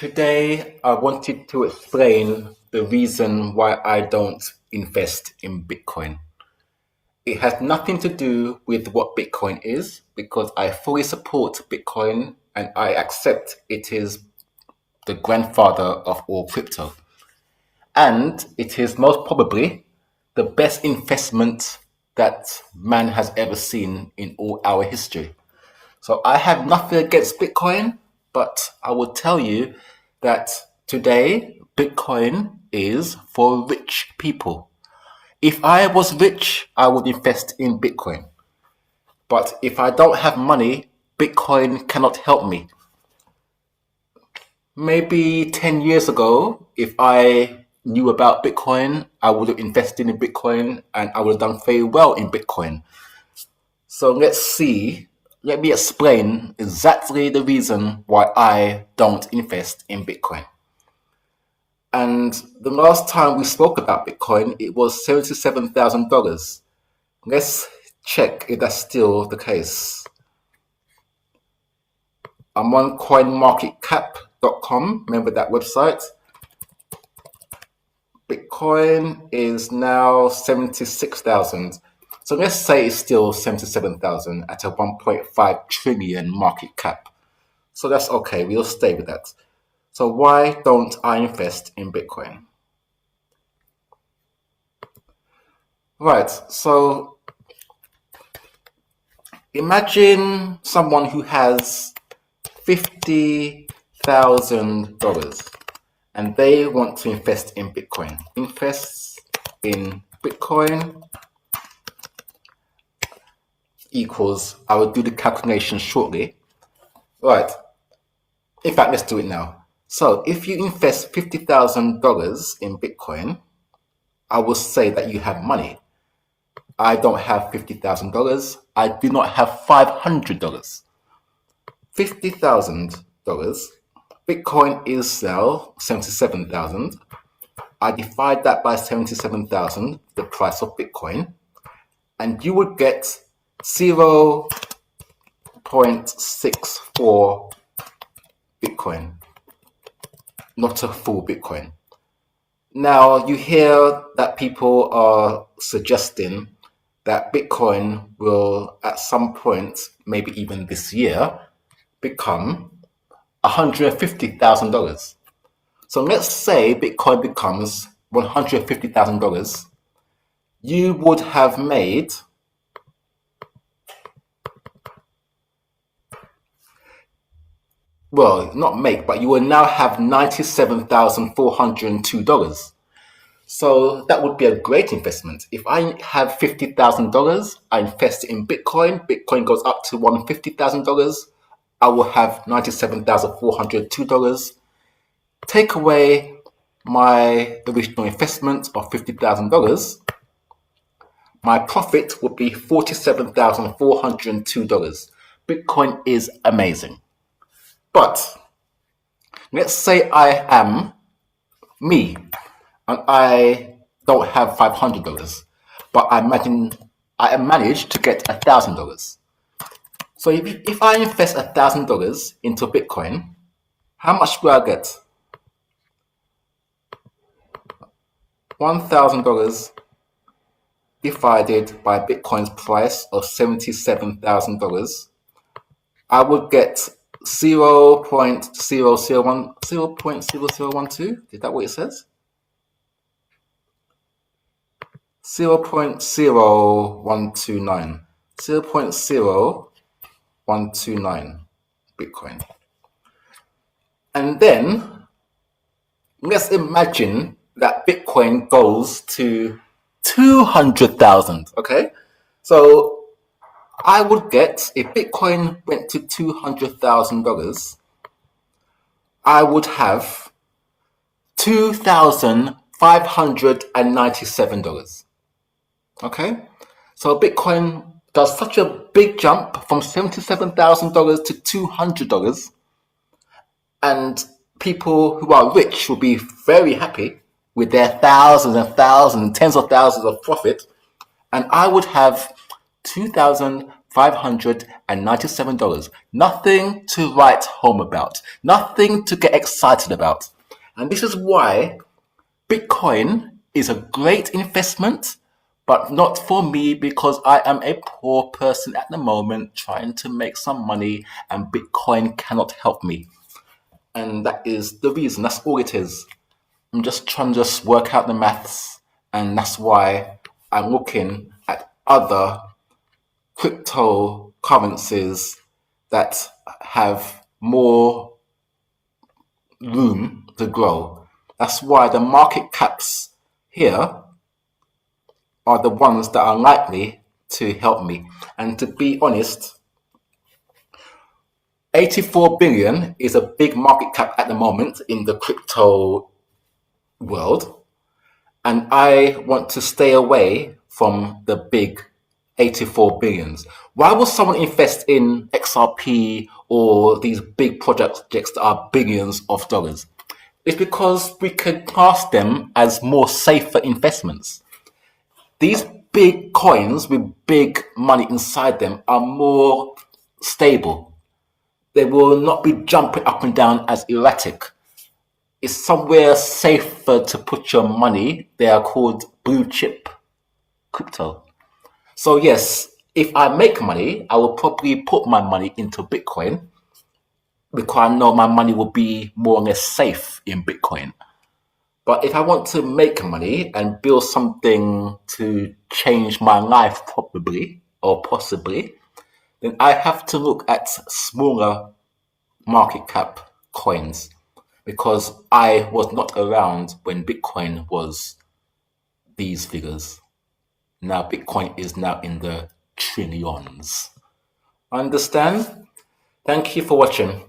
Today, I wanted to explain the reason why I don't invest in Bitcoin. It has nothing to do with what Bitcoin is because I fully support Bitcoin and I accept it is the grandfather of all crypto. And it is most probably the best investment that man has ever seen in all our history. So I have nothing against Bitcoin, but I will tell you that today Bitcoin is for rich people. If I was rich, I would invest in Bitcoin. But if I don't have money, Bitcoin cannot help me. Maybe 10 years ago, if I knew about Bitcoin, I would have invested in Bitcoin and I would have done very well in Bitcoin. So let me explain exactly the reason why I don't invest in Bitcoin. And the last time we spoke about Bitcoin, it was $77,000. Let's check if that's still the case. I'm on coinmarketcap.com. Remember that website? Bitcoin is now 76,000. So let's say it's still 77,000 at a 1.5 trillion market cap. So that's okay. We'll stay with that. So why don't I invest in Bitcoin? Right. So imagine someone who has $50,000 and they want to invest in Bitcoin. Invest in Bitcoin equals, I will do the calculation shortly. Right. In fact, let's do it now. So if you invest $50,000 in Bitcoin, I will say that you have money. I don't have $50,000. I do not have $500. $50,000. Bitcoin is now 77,000. I divide that by 77,000, the price of Bitcoin, and you would get 0.64 Bitcoin, not a full Bitcoin. Now, you hear that people are suggesting that Bitcoin will, at some point, maybe even this year, become $150,000. So let's say Bitcoin becomes $150,000. You would have made but you will now have $97,402. So that would be a great investment. If I have $50,000, I invest in Bitcoin. Bitcoin goes up to $150,000. I will have $97,402. Take away my original investment of $50,000. My profit would be $47,402. Bitcoin is amazing. But let's say I am me and I don't have $500, but I managed to get $1,000. So if I invest $1,000 into Bitcoin, how much will I get? $1,000 divided by Bitcoin's price of $77,000, I would get 0.0012. Is that what it says? 0.0129. 0.0129 Bitcoin. And then let's imagine that Bitcoin goes to 200,000. Okay? So I would get, if Bitcoin went to $200,000, I would have $2,597. Okay? So Bitcoin does such a big jump from $77,000 to $200, and people who are rich will be very happy with their thousands and thousands, tens of thousands of profit, and I would have $2,597. $597. Nothing to write home about, nothing to get excited about. And this is why Bitcoin is a great investment, but not for me because I am a poor person at the moment trying to make some money and Bitcoin cannot help me. And that is the reason. That's all it is. I'm just trying to just work out the maths, and that's why I'm looking at other cryptocurrencies that have more room to grow. That's why the market caps here are the ones that are likely to help me. And to be honest, 84 billion is a big market cap at the moment in the crypto world. And I want to stay away from the big 84 billions. Why would someone invest in XRP or these big projects that are billions of dollars? It's because we could class them as more safer investments. These big coins with big money inside them are more stable. They will not be jumping up and down as erratic. It's somewhere safer to put your money. They are called blue chip crypto. So yes, if I make money, I will probably put my money into Bitcoin because I know my money will be more or less safe in Bitcoin. But if I want to make money and build something to change my life probably or possibly, then I have to look at smaller market cap coins because I was not around when Bitcoin was these figures. Now Bitcoin is now in the trillions. Understand? Thank you for watching.